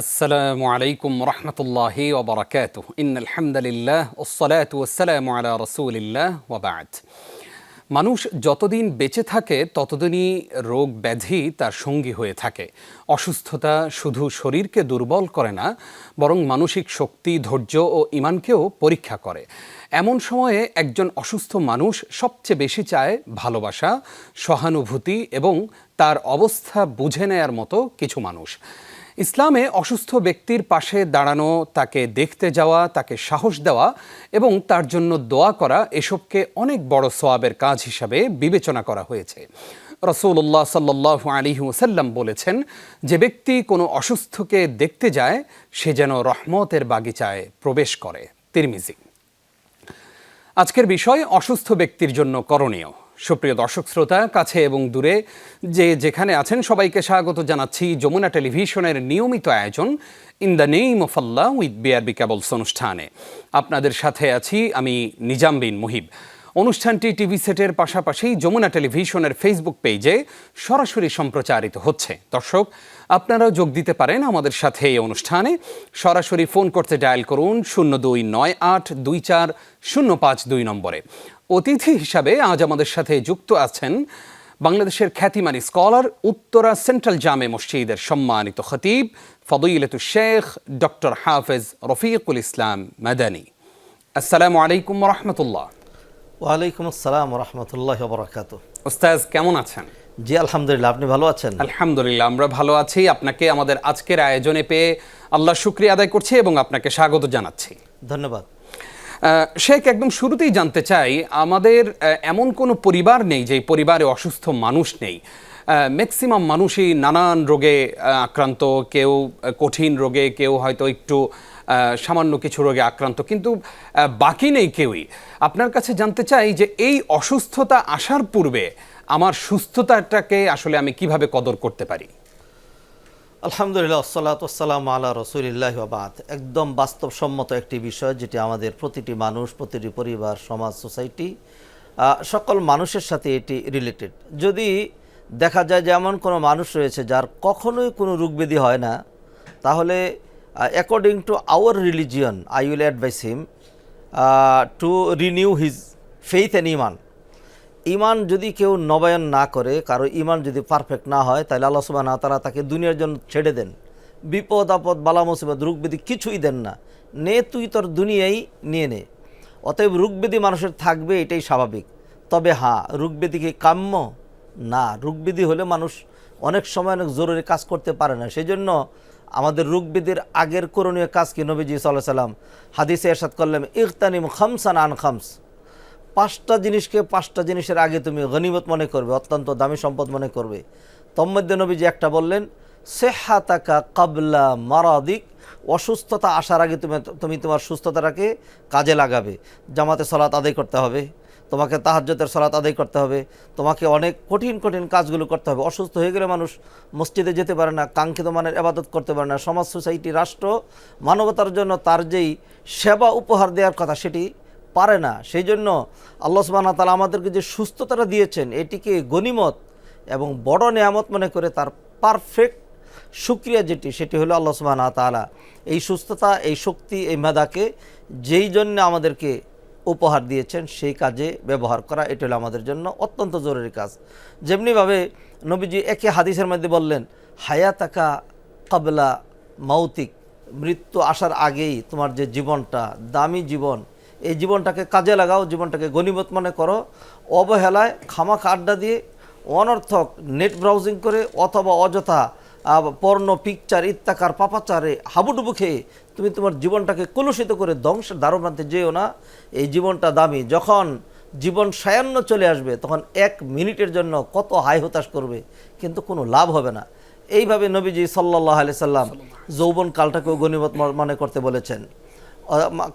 আসসালামু আলাইকুম রহমতুল্লাহি ওয়া বারাকাতুহু ইন্নাল হামদুলিল্লাহ ওয়াসসালাতু ওয়াসসালামু আলা রাসূলিল্লাহ ওয়া বা'দ। মানুষ যতদিন বেঁচে থাকে ততদিনই রোগ ব্যাধি তার সঙ্গী হয়ে থাকে। অসুস্থতা শুধু শরীরকে দুর্বল করে না, বরং মানসিক শক্তি, ধৈর্য ও ঈমানকেও পরীক্ষা করে। এমন সময়ে একজন অসুস্থ মানুষ সবচেয়ে বেশি চায় ভালোবাসা, সহানুভূতি এবং তার অবস্থা বুঝে নেয়ার মতো কিছু মানুষ। ইসলামে অসুস্থ ব্যক্তির পাশে দাঁড়ানো, তাকে দেখতে যাওয়া, তাকে সাহস দেওয়া এবং তার জন্য দোয়া করা এসবকে অনেক বড় সওয়াবের কাজ হিসাবে বিবেচনা করা হয়েছে। রাসূলুল্লাহ সাল্লাল্লাহু আলাইহি ওয়াসাল্লাম বলেছেন, যে ব্যক্তি কোনো অসুস্থকে দেখতে যায় সে যেন রহমতের বাগিচায় প্রবেশ করে। তিরমিজি। আজকের বিষয় অসুস্থ ব্যক্তির জন্য করণীয়। সুপ্রিয় দর্শক শ্রোতা, কাছে এবং দূরে যেখানে আছেন সবাইকে স্বাগত জানাচ্ছি যমুনা টেলিভিশনের নিয়মিত আয়োজন in the name of Allah with BRB cables অনুষ্ঠানে। আপনাদের সাথে আছি আমি নিজাম বিন মুহিব। অনুষ্ঠানটি টিভি সেটের পাশাপাশি যমুনা টেলিভিশনের ফেসবুক পেজে সরাসরি সম্প্রচারিত হচ্ছে। দর্শক, আপনারাও যোগ দিতে পারেন আমাদের সাথে এই অনুষ্ঠানে। সরাসরি ফোন করতে ডায়াল করুন 0298240522 নম্বরে। অতিথি হিসাবে আজ আমাদের সাথে যুক্ত আছেন বাংলাদেশের খ্যাতিমানী স্কলার, উত্তরা সেন্ট্রাল জামে মসজিদের সম্মানিত খতিব ফদিলাতুশ শেখ ডক্টর হাফেজ রফিকুল ইসলাম মাদানী। আসসালামু আলাইকুম ওয়া রাহমাতুল্লাহ। ওয়ালাইকুম আসসালাম ওয়া রাহমাতুল্লাহি ওয়া বারাকাতুহু। ওস্তাদ কেমন আছেন? জি আলহামদুলিল্লাহ, আপনি ভালো আছেন? আলহামদুলিল্লাহ, আমরা ভালো আছি। আপনাকে আমাদের আজকের আয়োজনে পেয়ে আল্লাহর শুকরিয়া আদায় করছি এবং আপনাকে স্বাগত জানাচ্ছি। ধন্যবাদ। শেখ, একদম শুরুতেই জানতে চাই, আমাদের এমন কোনো পরিবার নেই যে পরিবারে অসুস্থ মানুষ নেই। ম্যাক্সিমাম মানুষই নানান রোগে আক্রান্ত, কেউ কঠিন রোগে, কেউ হয়তো একটু সামান্য কিছু রোগে আক্রান্ত, কিন্তু বাকি নেই কেউই। আপনার কাছে জানতে চাই যে এই অসুস্থতা আসার পূর্বে আমার সুস্থতাটাকে আসলে আমি কিভাবে কদর করতে পারি? আলহামদুলিল্লাহ, আসসালাতু ওয়াসসালামু আলা রাসূলিল্লাহি ওয়া বা'দ। একদম বাস্তবসম্মত একটি বিষয়, যেটি আমাদের প্রতিটি মানুষ, প্রতিটি পরিবার, সমাজ, সোসাইটি, সকল মানুষের সাথে এটি রিলেটেড। যদি দেখা যায় যে এমন কোনো মানুষ রয়েছে যার কখনোই কোনো রোগব্যাধি হয় না, তাহলে according to our religion I will advise him to renew his faith and ইমান। ইমান যদি কেউ নবায়ন না করে, কারো ইমান যদি পারফেক্ট না হয়, তাহলে আল্লাহ সুবহানাহু ওয়া তাআলা তাকে দুনিয়ার জন্য ছেড়ে দেন। বিপদ আপদ, বালা মুসিবত, রোগব্যাধি কিছুই দেন না। নে তুই তোর দুনিয়াই নিয়ে নে। অতএব রোগব্যাধি মানুষের থাকবে, এটাই স্বাভাবিক। তবে হ্যাঁ, রোগব্যাধি কি কাম্য? না, রোগব্যাধি হলে মানুষ অনেক সময় অনেক জরুরি কাজ করতে পারে না। সেই জন্য আমাদের রোগব্যাধির আগের করণীয় কাজ কি? নবীজি সাল্লাল্লাহু আলাইহি সাল্লাম হাদিসে ইরশাদ করলেন, ইগতানিম খামসান আন খামস। 5টা জিনিসকে 5টা জিনিসের আগে তুমি গনিমত মনে করবে, অত্যন্ত দামি সম্পদ মনে করবে। তন্মধ্যে নবীজি একটা বললেন, সিহহাতাকা ক্বাবলা মারাদিক। অসুস্থতা আসার আগে তুমি তোমার সুস্থতাটাকে কাজে লাগাবে। জামাতে সালাত আদায় করতে হবে, তোমাকে তাহাজ্জুদের সালাত আদায় করতে হবে, তোমাকে অনেক কঠিন কঠিন কাজগুলো করতে হবে। অসুস্থ হয়ে গেলে মানুষ মসজিদে যেতে পারে না, কাঙ্ক্ষিত মানের ইবাদত করতে পারে না। সমাজ, সোসাইটি, রাষ্ট্র, মানবতার জন্য তার যেই সেবা উপহার দেওয়ার কথা সেটি পারে না। সেই জন্য আল্লাহ সুবহানাহু ওয়া তাআলা আমাদেরকে যে সুস্থতাটা দিয়েছেন, এটিকে গনিমত এবং বড় নেয়ামত মনে করে তার পারফেক্ট শুকরিয়া সেটি হলো আল্লাহ সুবহানাহু ওয়া তাআলা এই সুস্থতা, এই শক্তি, এই মেধাকে যেই জন্য আমাদেরকে উপহার দিয়েছেন সেই কাজে ব্যবহার করা, এটা হলো আমাদের জন্য অত্যন্ত জরুরি কাজ। যেমনিভাবে নবীজি একে হাদিসের মধ্যে বললেন, হায়াতাকা ক্বাবলা মাউতিক। মৃত্যু আসার আগেই তোমার যে জীবনটা, দামি জীবন, এই জীবনটাকে কাজে লাগাও, জীবনটাকে গনিমত মনে করো। অবহেলায়, খামাখা আড্ডা দিয়ে, অনর্থক নেট ব্রাউজিং করে অথবা অযথা পর্ণ, পিকচার, ইত্যাকার, পাপাচারে হাবুডুবু খেয়ে তুমি তোমার জীবনটাকে কলুষিত করে ধ্বংসের দ্বারপ্রান্তে যেও না। এই জীবনটা দামি। যখন জীবন সায়ান্ন চলে আসবে, তখন 1 মিনিটের জন্য কত হাই হতাশ করবে, কিন্তু কোনো লাভ হবে না। এইভাবে নবীজি সাল্লাল্লাহু আলাইহি সাল্লাম যৌবন কালটাকেও গনিমত মনে করতে বলেছেন।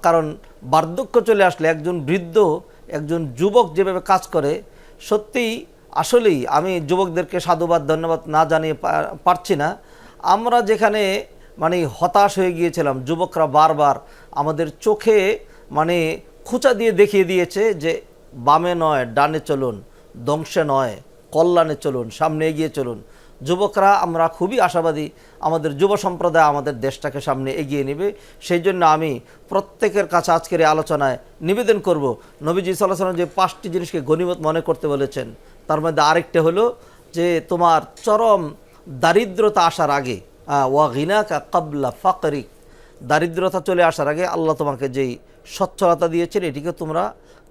কারণ বার্ধক্য চলে আসলে একজন বৃদ্ধ, একজন যুবক যেভাবে কাজ করে, সত্যিই আসলেই আমি যুবকদেরকে সাধুবাদ ধন্যবাদ না জানিয়ে পারছি না। আমরা যেখানে হতাশ হয়ে গিয়েছিলাম, যুবকরা বারবার আমাদের চোখে খোঁচা দিয়ে দেখিয়ে দিয়েছে যে বামে নয় ডানে চলুন, ধ্বংসে নয় কল্যাণে চলুন, সামনে এগিয়ে চলুন। যুবকরা আমরা খুবই আশাবাদী, আমাদের যুব সম্প্রদায় আমাদের দেশটাকে সামনে এগিয়ে নেবে। সেই জন্য আমি প্রত্যেকের কাছে আজকের এই আলোচনায় নিবেদন করব, নবীজি সাল্লাল্লাহু আলাইহি ওয়াসাল্লাম যে 5টি জিনিসকে গনিমত মনে করতে বলেছেন, তার মধ্যে আরেকটা হলো যে তোমার চরম দারিদ্রতা আসার আগে, ওয়া গিনাকা ক্বাবলা ফাকরিক, দারিদ্রতা চলে আসার আগে আল্লাহ তোমাকে যেই সচ্ছলতা দিয়েছেন এটিকে তোমরা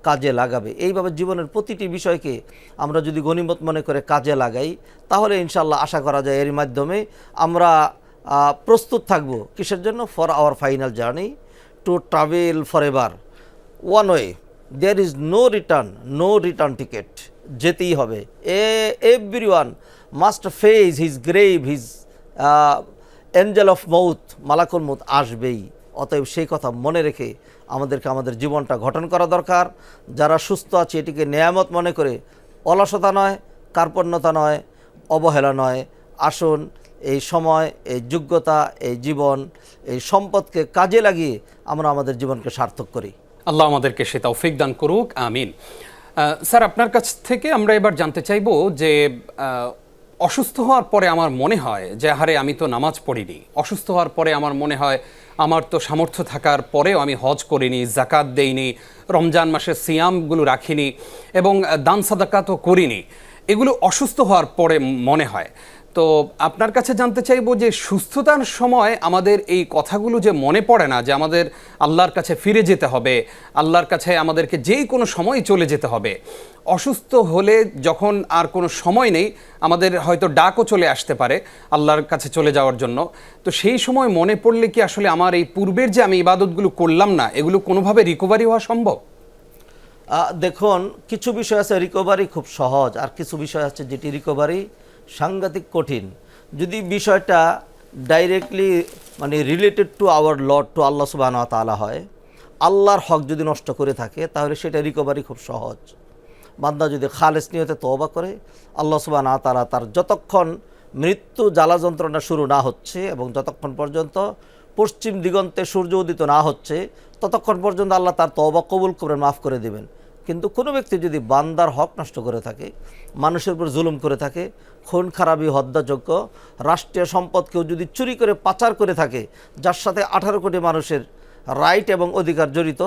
কাজে লাগাবে। এইভাবে জীবনের প্রতিটি বিষয়কে আমরা যদি গনিমত মনে করে কাজে লাগাই, তাহলে ইনশাআল্লাহ আশা করা যায় এর মাধ্যমে আমরা প্রস্তুত থাকব কিসের জন্য? For our final journey to travel for ever, one way, there is no return ticket, যেতেই হবে। Everyone must face his grave, his angel of মৌত, মালাকুল মৌত আসবেই। অতএব সেই কথা মনে রেখে আমাদেরকে আমাদের জীবনটা গঠন করা দরকার। যারা সুস্থ আছে এটিকে নেয়ামত মনে করে, অলসতা নয়, কার্পণ্যতা নয়, অবহেলা নয়, আসুন এই সময়, এই যোগ্যতা, এই জীবন, এই সম্পদকে কাজে লাগিয়ে আমরা আমাদের জীবনকে সার্থক করি। আল্লাহ আমাদেরকে সে তৌফিক দান করুক, আমিন। স্যার, আপনার কাছ থেকে আমরা এবার জানতে চাইব যে অসুস্থ হওয়ার পরে আমার মনে হয় যে হারে আমি তো নামাজ পড়িনি, অসুস্থ হওয়ার পরে আমার মনে হয় আমার তো সামর্থ্য থাকার পরেও আমি হজ করিনি, জাকাত দেইনি, রমজান মাসের সিয়ামগুলো রাখিনি এবং দান সাদাকা তো করিনি, এগুলো অসুস্থ হওয়ার পরে মনে হয়। তো আপনার কাছে জানতে চাইবো যে সুস্থতার সময় আমাদের এই কথাগুলো যে মনে পড়ে না, যে আমাদের আল্লাহর কাছে ফিরে যেতে হবে, আল্লাহর কাছে আমাদেরকে যেই কোনো সময় চলে যেতে হবে। অসুস্থ হলে যখন আর কোনো সময় নেই, আমাদের হয়তো ডাকও চলে আসতে পারে আল্লাহর কাছে চলে যাওয়ার জন্য, তো সেই সময় মনে পড়লে কি আসলে আমার এই পূর্বের যে আমি ইবাদতগুলো করলাম না, এগুলো কোনোভাবে রিকভারি হওয়া সম্ভব? দেখুন, কিছু বিষয় আছে রিকভারি খুব সহজ, আর কিছু বিষয় আছে যেটি রিকভারি সাংঘাতিক কঠিন। যদি বিষয়টা ডাইরেক্টলি মানে related to our lord, to আল্লাহ সুবহানাহু ওয়া তাআলা হয়, আল্লাহর হক যদি নষ্ট করে থাকে, তাহলে সেটা রিকভারি খুব সহজ। বান্দা যদি খালেস নিয়তে তওবা করে, আল্লাহ সুবহানাহু ওয়া তাআলা তার যতক্ষণ মৃত্যু জ্বালা যন্ত্রণা শুরু না হচ্ছে এবং যতক্ষণ পর্যন্ত পশ্চিম দিগন্তে সূর্য উদিত না হচ্ছে, ততক্ষণ পর্যন্ত আল্লাহ তার তওবা কবুল করে মাফ করে দেবেন। কিন্তু কোনো ব্যক্তি যদি বান্দার হক নষ্ট করে থাকে, মানুষের উপর জুলুম করে থাকে, খুন খারাপি, হত্যাযোগ্য, রাষ্ট্রীয় সম্পদ কেউ যদি চুরি করে পাচার করে থাকে, যার সাথে 18 কোটি মানুষের রাইট এবং অধিকার জড়িত,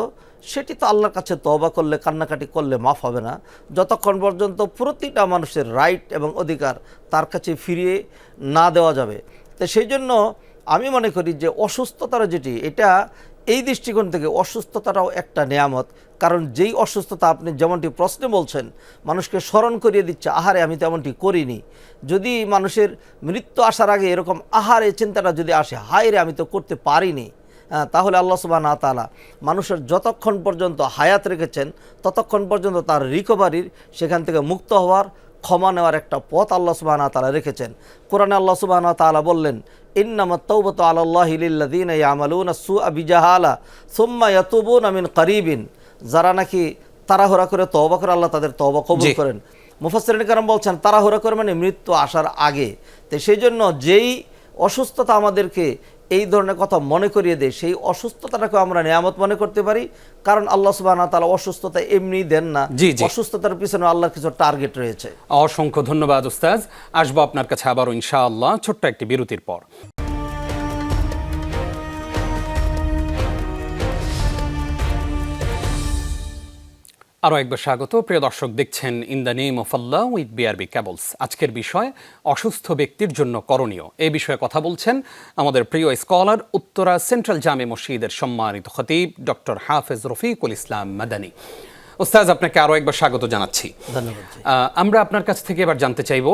সেটি তো আল্লাহর কাছে তওবা করলে, কান্নাকাটি করলে মাফ হবে না, যতক্ষণ পর্যন্ত প্রতিটা মানুষের রাইট এবং অধিকার তার কাছে ফিরিয়ে না দেওয়া যাবে। তো সেই জন্য আমি মনে করি যে অসুস্থতার যেটি, এটা এই দৃষ্টিকোণ থেকে অসুস্থতাটাও একটা নেয়ামত। কারণ যেই অসুস্থতা আপনি যেমনটি প্রশ্নে বলছেন, মানুষকে স্মরণ করিয়ে দিচ্ছে আহারে আমি তেমনটি করিনি। যদি মানুষের মৃত্যু আসার আগে এরকম আহারে চিন্তাটা যদি আসে, হায় রে আমি তো করতে পারিনি, তাহলে আল্লাহ সুবহানাহু ওয়া তাআলা মানুষের যতক্ষণ পর্যন্ত হায়াত রেখেছেন, ততক্ষণ পর্যন্ত তার রিকভারির, সেখান থেকে মুক্ত হওয়ার, ক্ষমা নেওয়ার একটা পথ আল্লাহ সুবহানাহু ওয়া তাআলা রেখেছেন। কোরআনে আল্লাহ সুবহানাহু ওয়া তাআলা বললেন, ইন্নামাত তাওবাতু আলাল্লাহি লিল্লাযিনা ইয়ামালুনা সুআ বিজাহালা সুম্মা ইয়াতুবুনা মিন কারিবিন, যারা নাকি তাড়াহুড়া করে তওবা করে আল্লাহ তাদের তওবা কবুল করেন। মুফাসসিরিন কেরাম বলছেন তাড়াহুড়া করে মানে মৃত্যু আসার আগে। তো সেই জন্য যেই অসুস্থতা আমাদেরকে এই ধরনের কথা মনে করিয়ে দেয়, সেই অসুস্থতাটাকে আমরা নিয়ামত মনে করতে পারি। কারণ আল্লাহ সুবহানাহু ওয়া তাআলা অসুস্থতা এমনি দেন না, অসুস্থতার পিছনে আল্লাহর কিছু টার্গেট রয়েছে। অসংখ্য ধন্যবাদ উস্তাদ। আসবো আপনার কাছে আবারও ইনশাআল্লাহ ছোট্ট একটি বিরতির পর। আরও একবার স্বাগত। প্রিয় দর্শক, দেখছেন in the name of Allah with BRB cables. আজকের বিষয় অসুস্থ ব্যক্তির জন্য করণীয়। এই বিষয়ে কথা বলছেন আমাদের প্রিয় স্কলার, উত্তরা সেন্ট্রাল জামে মসজিদের সম্মানিত খতিব ডক্টর হাফেজ রফিকুল ইসলাম মাদানী। ওস্তাদ, আপনাকে আরও একবার স্বাগত জানাচ্ছি। ধন্যবাদ। আমরা আপনার কাছ থেকে এবার জানতে চাইব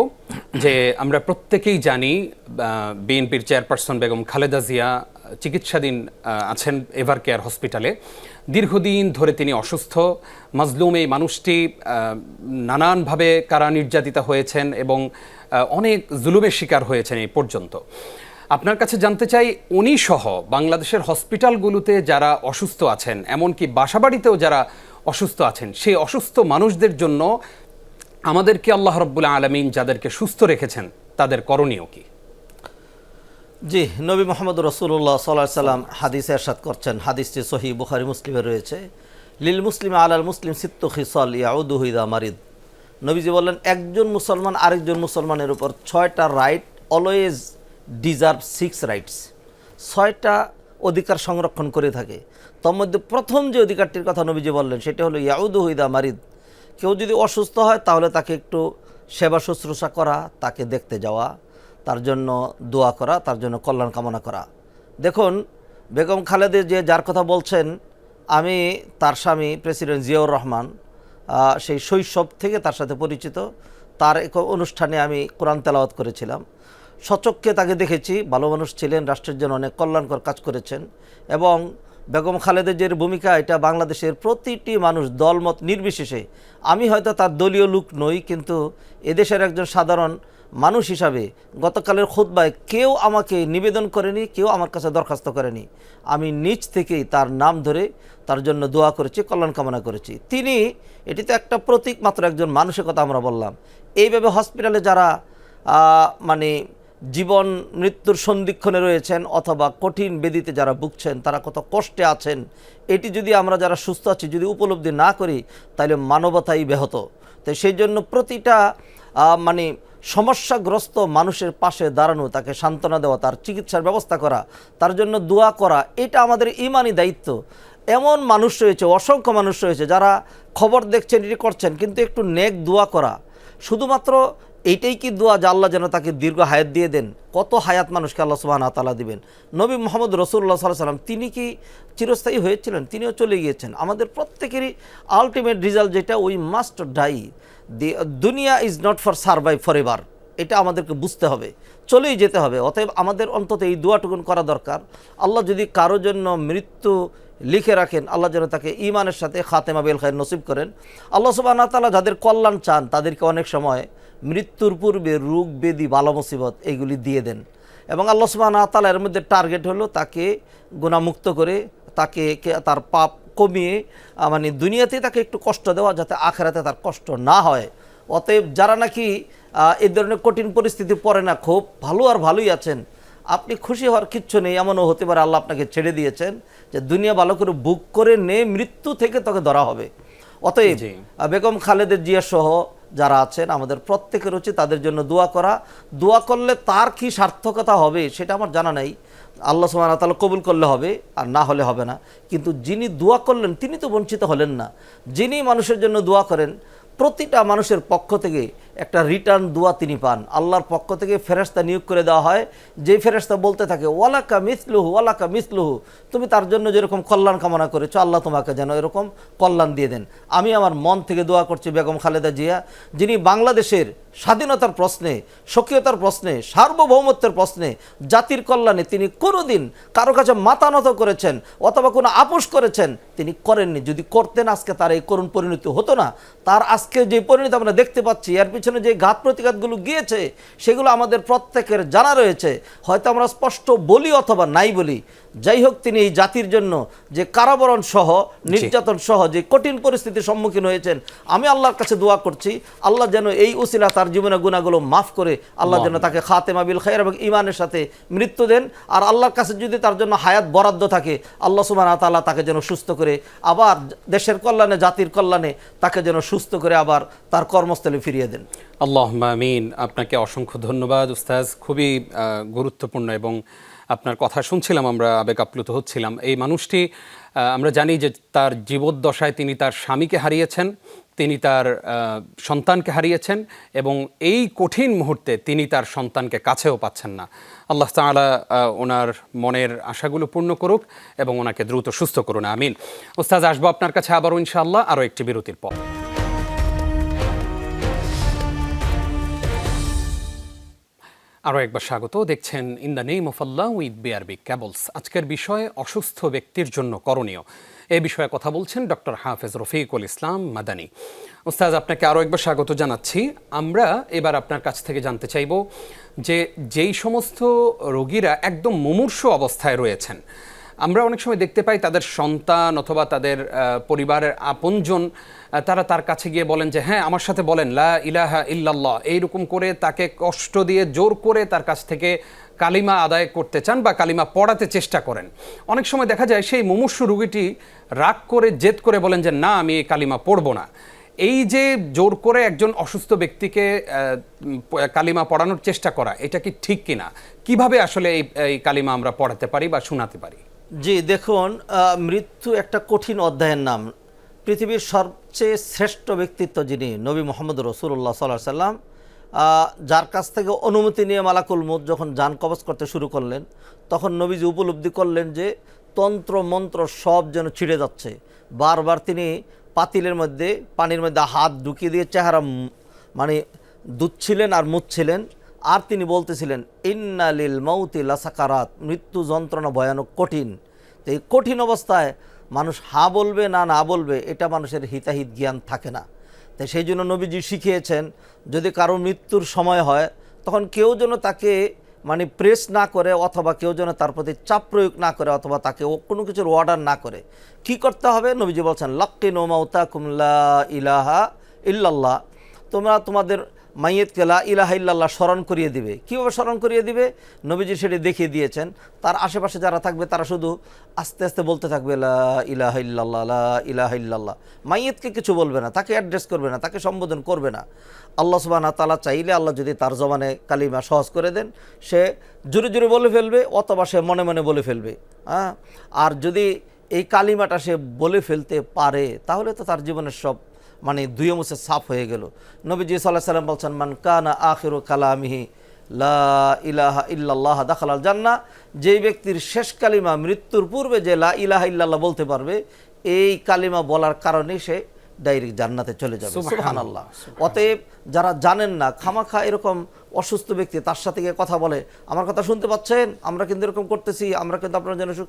যে আমরা প্রত্যেকেই জানি বিএনপির চেয়ারপারসন বেগম খালেদা জিয়া চিকিৎসাধীন আছেন এভার কেয়ার হসপিটালে। দীর্ঘদিন ধরে তিনি অসুস্থ। মাজলুম এই মানুষটি নানানভাবে কারা নির্যাতিতা হয়েছেন এবং অনেক জুলুমের শিকার হয়েছেন এই পর্যন্ত। আপনার কাছে জানতে চাই, উনি সহ বাংলাদেশের হসপিটালগুলোতে যারা অসুস্থ আছেন, এমনকি বাসাবাড়িতেও যারা অসুস্থ আছেন, সেই অসুস্থ মানুষদের জন্য আমাদেরকে আল্লাহ রাব্বুল আলামিন যাদেরকে সুস্থ রেখেছেন তাদের করণীয় কি? জি, নবী মুহাম্মদ রাসূলুল্লাহ সাল্লাল্লাহু আলাইহি সাল্লাম হাদিসে ইরশাদ করছেন, হাদিসটি সহিহ বুখারী মুসলিমে রয়েছে, লিল মুসলিম আলাল মুসলিম সিত্তু খিসাল ইয়াউদুহু ইযা মারিদ। নবীজি বললেন একজন মুসলমান আরেকজন মুসলমানের উপর 6টা রাইট অলওয়েজ ডিজার্ভ 6 রাইটস, 6টা অধিকার সংরক্ষণ করে থাকে। তার মধ্যে প্রথম যে অধিকারটির কথা নবীজি বললেন সেটা হলো ইয়াউদুহু ইদা মারিদ, কেউ যদি অসুস্থ হয় তাহলে তাকে একটু সেবা শুশ্রূষা করা, তাকে দেখতে যাওয়া, তার জন্য দোয়া করা, তার জন্য কল্যাণ কামনা করা। দেখুন বেগম খালেদা যে যার কথা বলছেন, আমি তার স্বামী প্রেসিডেন্ট জিয়াউর রহমান সেই শৈশব থেকে তার সাথে পরিচিত। তার এক অনুষ্ঠানে আমি কোরআন তেলাওয়াত করেছিলাম, সচক্ষে তাকে দেখেছি। ভালো মানুষ ছিলেন, রাষ্ট্রের জন্য অনেক কল্যাণকর কাজ করেছেন। এবং বেগম খালেদা জিয়ার ভূমিকা এটা বাংলাদেশের প্রতিটি মানুষ দলমত নির্বিশেষে, আমি হয়তো তার দলীয় লোক নই, কিন্তু এদেশের একজন সাধারণ মানুষ হিসাবে গতকালের খুতবায় কেউ আমাকে নিবেদন করেনি, কেউ আমার কাছে দরখাস্ত করেনি। আমি নিজ থেকেই তার নাম ধরে তার জন্য দোয়া করেছি, কল্যাণ কামনা করেছি। তিনি, এটি তো একটা প্রতীক মাত্র, একজন মানুষের কথা আমরা বললাম। এইভাবে হসপিটালে যারা মানে জীবন মৃত্যুর সন্ধিক্ষণে রয়েছেন অথবা কঠিন ব্যাধিতে যারা ভুগছেন, তারা কত কষ্টে আছেন, এটি যদি আমরা যারা সুস্থ আছি যদি উপলব্ধি না করি তাহলে মানবতাই ব্যাহত। তো সেই জন্য প্রতিটা মানে সমস্যাগ্রস্ত মানুষের পাশে দাঁড়ানো, তাকে সান্ত্বনা দেওয়া, তার চিকিৎসার ব্যবস্থা করা, তার জন্য দোয়া করা, এটা আমাদের ইমানি দায়িত্ব। এমন মানুষ রয়েছে, অসংখ্য মানুষ রয়েছে যারা খবর দেখছেন, এটি করছেন, কিন্তু একটু নেক দোয়া করা, শুধুমাত্র এইটাই কি দোয়া যে আল্লাহ যেন তাকে দীর্ঘ হায়াত দিয়ে দেন? কত হায়াত মানুষকে আল্লাহ সুবহানাহু ওয়া তাআলা দিবেন। নবী মুহাম্মদ রাসূলুল্লাহ সাল্লাল্লাহু আলাইহি ওয়াসাল্লাম তিনি কি চিরস্থায়ী হয়েছিলেন? তিনিও চলে গিয়েছেন। আমাদের প্রত্যেকেরই আলটিমেট রেজাল্ট যেটা, উই মাস্ট ডাই। দি দুনিয়া is not for survive for ever, এটা আমাদেরকে বুঝতে হবে, চলেই যেতে হবে। অতএব আমাদের অন্তত এই দোয়াটুকুন করা দরকার, আল্লাহ যদি কারোর জন্য মৃত্যু লিখে রাখেন, আল্লাহ যেন তাকে ঈমানের সাথে খাতেমা বিল খায়র নসিব করেন। আল্লাহ সুবহানাহু ওয়া তাআলা যাদের কল্যাণ চান তাদেরকে অনেক সময় মৃত্যুর পূর্বে রোগ ব্যাধি বালা মুসিবত এইগুলি দিয়ে দেন, এবং আল্লাহ সুবহানাহু ওয়া তাআলা এর মধ্যে টার্গেট হলো তাকে গুনাহমুক্ত করে, তাকে তার পাপ কমিয়ে, মানে দুনিয়াতে তাকে একটু কষ্ট দেওয়া, যাতে আখিরাতে তার কষ্ট না হয়। অতএব যারা নাকি এই ধরনের কঠিন পরিস্থিতি পড়ে না, খুব ভালো আর ভালোই আছেন, আপনি খুশি হওয়ার কিচ্ছু নেই। এমনও হতে পারে আল্লাহ আপনাকে ছেড়ে দিয়েছেন যে দুনিয়া ভালো করে বুক করে নে, মৃত্যু থেকে তোকে ধরা হবে। অতএব বেগম খালেদা জিয়া সহ যারা আছেন আমাদের প্রত্যেকের উচিত তাদের জন্য দোয়া করা। দোয়া করলে তার কি সার্থকতা হবে সেটা আমার জানা নাই, আল্লাহ সুবহানাহু ওয়া তাআলা কবুল করলে হবে, আর না হলে হবে না। কিন্তু যিনি দোয়া করলেন তিনি তো বঞ্চিত হলেন না। যিনি মানুষের জন্য দোয়া করেন, প্রতিটা মানুষের পক্ষ থেকে একটা রিটার্ন দোয়া তিনি পান। আল্লাহর পক্ষ থেকে ফেরেশতা নিয়োগ করে দেওয়া হয়, যে ফেরেশতা বলতে থাকে ওয়ালাকা মিসলুহু ওয়ালাকা মিসলুহু, তুমি তার জন্য যেরকম কল্যাণ কামনা করেছো আল্লাহ তোমাকে যেন এরকম কল্যাণ দিয়ে দেন। আমি আমার মন থেকে দোয়া করছি বেগম খালেদা জিয়া, যিনি বাংলাদেশের স্বাধীনতার প্রশ্নে, স্বকীয়তার প্রশ্নে, সার্বভৌমত্বের প্রশ্নে, জাতির কল্যাণে তিনি কোনোদিন কারো কাছে মাথা নত করেছেন অথবা কোনো আপোষ করেছেন তিনি করেননি। যদি করতেন আজকে তার এই করুণ পরিণতি হতো না। তার আজকে যে পরিণতি আমরা দেখতে পাচ্ছি, এর পিছনে যে ঘাত প্রতিঘাতগুলো গিয়েছে সেগুলো আমাদের প্রত্যেকের জানা রয়েছে, হয়তো আমরা স্পষ্ট বলি অথবা নাই বলি। যাই হোক, তিনি এই জাতির জন্য যে কারাবরণ সহ নির্যাতন সহ যে কঠিন পরিস্থিতির সম্মুখীন হয়েছেন, আমি আল্লাহর কাছে দোয়া করছি আল্লাহ যেন এই উসিলা তার জীবনের গুনাহগুলো মাফ করে আল্লাহ যেন তাকে খাতেমা বিল খায়র এবং ঈমানের সাথে মৃত্যু দেন। আর আল্লাহর কাছে যদি তার জন্য হায়াত বরাদ্দ থাকে, আল্লাহ সুবহানাহু ওয়া তাআলা তাকে যেন সুস্থ করে আবার দেশের কল্যাণে, জাতির কল্যাণে তাকে যেন সুস্থ করে আবার তার কর্মস্থলে ফিরিয়ে দেন। আল্লাহুম্মা আমিন। আপনাকে অসংখ্য ধন্যবাদ উস্তাজ, খুবই গুরুত্বপূর্ণ, এবং আপনার কথা শুনছিলাম আমরা আবেগ আপ্লুত হচ্ছিলাম। এই মানুষটি আমরা জানি যে তার জীবদ্দশায় তিনি তার স্বামীকে হারিয়েছেন, তিনি তার সন্তানকে হারিয়েছেন, এবং এই কঠিন মুহূর্তে তিনি তার সন্তানকে কাছেও পাচ্ছেন না। আল্লাহ তাআলা ওনার মনের আশাগুলো পূর্ণ করুক এবং ওনাকে দ্রুত সুস্থ করুন, আমিন। উস্তাজ, আসবো আপনার কাছে আবারও ইনশাআল্লাহ আরও একটি বিরতির পর। আরও একবার স্বাগত। দেখছেন in the name of Allah with BRB cables. আজকের বিষয় অসুস্থ ব্যক্তির জন্য করণীয়। এই বিষয়ে কথা বলছেন ডক্টর হাফেজ রফিকুল ইসলাম মাদানী। উস্তাজ, আপনাকে আরও একবার স্বাগত জানাচ্ছি। আমরা এবার আপনার কাছ থেকে জানতে চাইব যে যেই সমস্ত রোগীরা একদম মুমূর্ষু অবস্থায় রয়েছেন, আমরা অনেক সময় দেখতে পাই তাদের সন্তান অথবা তাদের পরিবারের আপনজন তারা তার কাছে গিয়ে বলেন যে হ্যাঁ আমার সাথে বলেন লা ইলাহা ইল্লাল্লাহ, এইরকম করে তাকে কষ্ট দিয়ে জোর করে তার কাছ থেকে কালিমা আদায় করতে চান বা কালিমা পড়াতে চেষ্টা করেন। অনেক সময় দেখা যায় সেই মুমূর্ষু রোগীটি রাগ করে জেদ করে বলেন যে না আমি এই কালিমা পড়ব না। এই যে জোর করে একজন অসুস্থ ব্যক্তিকে কালিমা পড়ানোর চেষ্টা করা, এটা কি ঠিক কিনা? কিভাবে আসলে এই কালিমা আমরা পড়াতে পারি বা শোনাতে পারি? জি দেখুন, মৃত্যু একটা কঠিন অধ্যায়ের নাম। পৃথিবীর সবচেয়ে শ্রেষ্ঠ ব্যক্তিত্ব যিনি, নবী মোহাম্মদ রসুল্লাহ সাল্লাহ সাল্লাম, যার কাছ থেকে অনুমতি নিয়ে মালাকুল মউত যখন যান কবজ করতে শুরু করলেন, তখন নবীজি উপলব্ধি করলেন যে তন্ত্র মন্ত্র সব যেন ছিঁড়ে যাচ্ছে। বারবার তিনি পাতিলের মধ্যে পানির মধ্যে হাত ঢুকিয়ে দিয়ে চেহারা মানে দুধছিলেন আর মুছছিলেন, আর তিনি বলতেছিলেন ইন্না লিল মাউতি লাসাকারাত, মৃত্যু যন্ত্রণা ভয়ানক কঠিন। তো এই কঠিন অবস্থায় মানুষ হা বলবে না না বলবে, এটা মানুষের হিতাহিত জ্ঞান থাকে না। তাই সেই জন্য নবীজি শিখিয়েছেন, যদি কারো মৃত্যুর সময় হয় তখন কেউ যেন তাকে মানে প্রেস না করে, অথবা কেউ যেন তার প্রতি চাপ প্রয়োগ না করে, অথবা তাকে কোনো কিছুর অর্ডার না করে। কি করতে হবে? নবীজি বলছেন লাক্কিনু মাউতাকুম লা ইলাহা ইল্লাল্লাহ, তোমরা তোমাদের মাইয়েতকে লা ইলাহা ইল্লাল্লাহ স্মরণ করিয়ে দিবে। কীভাবে স্মরণ করিয়ে দিবে? নবীজি সেটি দেখিয়ে দিয়েছেন। তার আশেপাশে যারা থাকবে তারা শুধু আস্তে আস্তে বলতে থাকবে লা ইলাহা ইল্লাল্লাহ, লা ইলাহা ইল্লাল্লাহ। মাইয়েতকে কিছু বলবে না, তাকে অ্যাড্রেস করবে না, তাকে সম্বোধন করবে না। আল্লাহ সুবহানাহু ওয়া তাআলা চাইলে আল্লাহ যদি তার জবানে কালিমা সহজ করে দেন, সে জোরে জোরে বলে ফেলবে, অথবা সে মনে মনে বলে ফেলবে। আর যদি এই কালিমাটা সে বলে ফেলতে পারে, তাহলে তো তার জীবনের সব মানে দুয়ে মুছে সাফ হয়ে গেল। নবীজি সাল্লাল্লাহু আলাইহি ওয়াসাল্লাম বলছেন মান কানা আখিরু কালামিহি লা ইলাহা ইল্লাল্লাহ দাখালাল জান্নাহ, যেই ব্যক্তির শেষ কালিমা মৃত্যুর পূর্বে যে লা ইলাহা ইল্লাল্লাহ বলতে পারবে, এই কালিমা বলার কারণে সে ডাইরেক্ট জান্নাতে চলে যাবে। সুবহানাল্লাহ। অতএব যারা জানেন না, খামাখা এরকম অসুস্থ ব্যক্তি তার সাথে গিয়ে কথা বলে, আমার কথা শুনতে পাচ্ছেন, আমরা কিন্তু এরকম করতেছি, আমরা কিন্তু আপনার জন্য সুখ,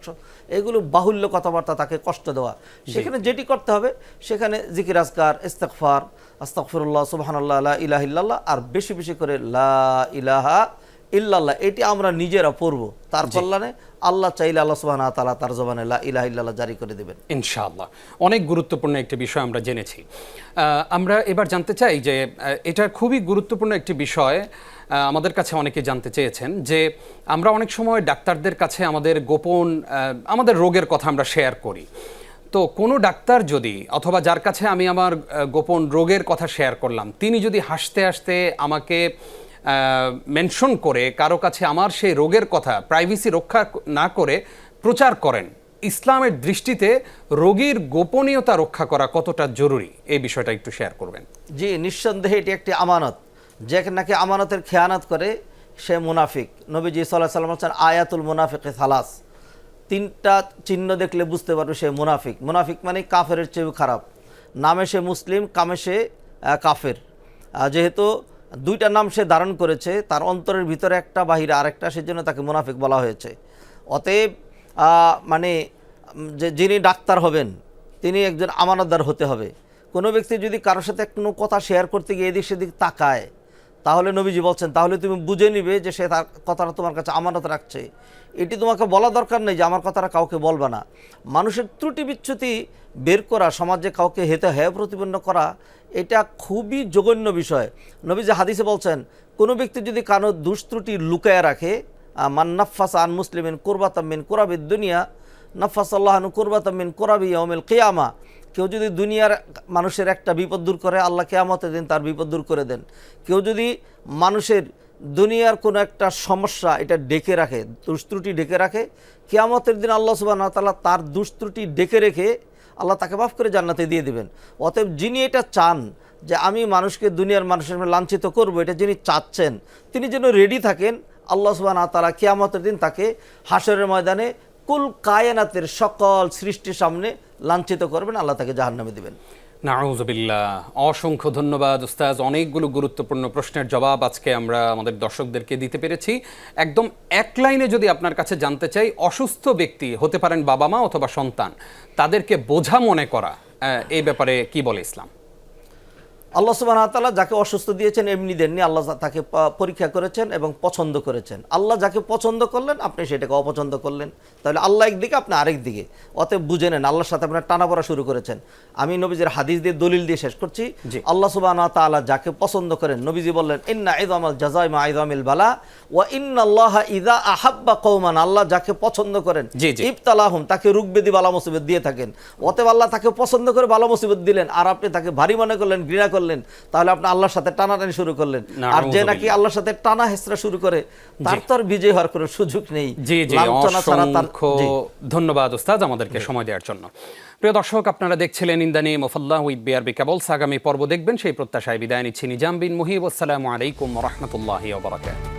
এগুলো বাহুল্য কথাবার্তা, তাকে কষ্ট দেওয়া। সেখানে যেটি করতে হবে, সেখানে জিকির আজকার, ইস্তেগফার, আস্তাগফিরুল্লাহ, সুবহানাল্লাহ, লা ইলাহা ইল্লাল্লাহ, আর বেশি বেশি করে লা ইলাহা ইল্লাল্লাহ এটি আমরা নিজেরা পড়ব। তার কল্যাণে আল্লাহ চাইলে আল্লাহ সুবহানাহু ওয়া তাআলা তার জবানে লা ইলাহা ইল্লাল্লাহ জারি করে দেবেন ইনশাআল্লাহ। অনেক গুরুত্বপূর্ণ একটি বিষয় আমরা জেনেছি। আমরা এবার জানতে চাই যে এটা খুবই গুরুত্বপূর্ণ একটি বিষয়, আমাদের কাছে অনেকে জানতে চেয়েছেন যে আমরা অনেক সময় ডাক্তারদের কাছে আমাদের গোপন আমাদের রোগের কথা আমরা শেয়ার করি। তো কোনো ডাক্তার যদি, অথবা যার কাছে আমি আমার গোপন রোগের কথা শেয়ার করলাম, তিনি যদি হাসতে হাসতে আমাকে মেনশন করে কারো কাছে আমার সেই রোগের কথা প্রাইভেসি রক্ষা না করে প্রচার করেন, ইসলামের দৃষ্টিতে রোগীর গোপনীয়তা রক্ষা করা কতটা জরুরি, এই বিষয়টা একটু শেয়ার করবেন। জি, নিঃসন্দেহে এটি একটি আমানত। যে নাকি আমানতের খেয়ানত করে সে মুনাফিক। নবীজি সাল্লাল্লাহু আলাইহি ওয়াসাল্লাম বলেছেন আয়াতুল মুনাফিকি সালাস, তিনটা চিহ্ন দেখলে বুঝতে পারবে সে মুনাফিক। মুনাফিক মানে কাফেরের চেয়েও খারাপ। নামে সে মুসলিম, কামে সে কাফের। যেহেতু দুইটা নাম সে ধারণ করেছে, তার অন্তরের ভিতরে একটা, বাহিরে আরেকটা, সেজন্য তাকে মুনাফিক বলা হয়েছে। অতএব মানে যে যিনি ডাক্তার হবেন তিনি একজন আমানতদার হতে হবে। কোনো ব্যক্তি যদি কারোর সাথে কোনো কথা শেয়ার করতে গিয়ে এদিক সেদিক তাকায়, তাহলে নবীজি বলছেন তাহলে তুমি বুঝে নিবে যে সে তার কথাটা তোমার কাছে আমানত রাখছে। এটি তোমাকে বলা দরকার নেই যে আমার কথাটা কাউকে বলবে না। মানুষের ত্রুটি বিচ্যুতি বের করা, সমাজে কাউকে হেতে হেয় প্রতিপন্ন করা, এটা খুবই জঘন্য বিষয়। নবীজি হাদিসে বলছেন কোনো ব্যক্তি যদি কারো দুষ্ত্রুটি লুকায় রাখে, মান নাফাসা আন মুসলিমিন কুরবাতাম মিন কুরাবিদ দুনিয়া নাফাসাল্লাহু আনহু কুরবাতাম মিন কুরাবি ইয়াউমিল কিয়ামা, কেউ যদি দুনিয়ার মানুষের একটা বিপদ দূর করে, আল্লাহ কিয়ামতের দিন তার বিপদ দূর করে দেন। কেউ যদি মানুষের দুনিয়ার কোনো একটা সমস্যা এটা ডেকে রাখে, দুষ্ত্রুটি ডেকে রাখে, কিয়ামতের দিন আল্লাহ সুবহানাহু ওয়া তাআলা তার দুষ্ত্রুটি ডেকে রেখে আল্লাহ তাকে মাফ করে জান্নাতে দিয়ে দিবেন। অতএব যিনি এটা চান যে আমি মানুষকে দুনিয়ার মানুষের লাঞ্ছিত করব, এটা যিনি চাচ্ছেন তিনি যেন রেডি থাকেন। আল্লাহ সুবহানাহু ওয়া তাআলা কিয়ামতের দিন তাকে হাশরের ময়দানে কুল কায়নাতের সকল সৃষ্টির সামনে লাঞ্ছিত করবেন, আল্লাহ তাকে জাহান্নামে দিবেন। নাউযুবিল্লাহ। অসংখ্য ধন্যবাদ উস্তাজ, অনেকগুলো গুরুত্বপূর্ণ প্রশ্নের জবাব আজকে আমরা আমাদের দর্শকদেরকে দিতে পেরেছি। একদম এক লাইনে যদি আপনার কাছে জানতে চাই, অসুস্থ ব্যক্তি হতে পারেন বাবা মা অথবা সন্তান, তাদেরকে বোঝা মনে করা, এই ব্যাপারে কি বলে ইসলাম? আল্লাহ সুবহানাহু ওয়া তাআলা যাকে অসুস্থ দিয়েছেন এমনি দেননি, আল্লাহ তাকে পরীক্ষা করেছেন এবং পছন্দ করেছেন। আল্লাহ যাকে পছন্দ করলেন আপনি সেটাকে অপছন্দ করলেন, তাহলে আল্লাহ একদিকে আপনি আরেক দিকে। অতএব বুঝে নেন আল্লাহর সাথে আপনার টানাপড়া শুরু করেছেন। আমি নবীজির হাদিস দিয়ে দলিল দিয়ে শেষ করছি। জি। আল্লাহ সুবহানাহু ওয়া তাআলা যাকে পছন্দ করেন, নবীজি বললেন ইন্না ইযামাল জাযাই মা ইযামিল বালা ওয়া ইন্নাল্লাহা ইযা আহাব্বা কওমান, আল্লাহ যাকে পছন্দ করেন জি, জি। ইবতালাহুম, তাকে রোগ ব্যাধি বালা মুসিবত দিয়ে থাকেন। অতএব আল্লাহ তাকে পছন্দ করে বালা মুসিবত দিলেন, আর আপনি তাকে ভারী মনে করলেন, ঘৃণা করলেন, তাহলে আপনি আল্লাহর সাথে টানাটানি শুরু করলেন। আর যে নাকি আল্লাহর সাথে টানা হেসরা শুরু করে তার তো আর বিজয় হওয়ার কোনো সুযোগ নেই। জি জি, লাঞ্ছনা ছাড়া তার। অসংখ্য ধন্যবাদ উস্তাদ আমাদেরকে সময় দেওয়ার জন্য। প্রিয় দর্শক, আপনারা দেখছিলেন in the name of Allah with BRB cables. আগামী পর্ব দেখবেন, সেই প্রত্যাশায় বিদায় নিচ্ছি। নিজাম বিন মুহিব। আসসালামু আলাইকুম ওয়া রাহমাতুল্লাহি ওয়া বারাকাতুহু।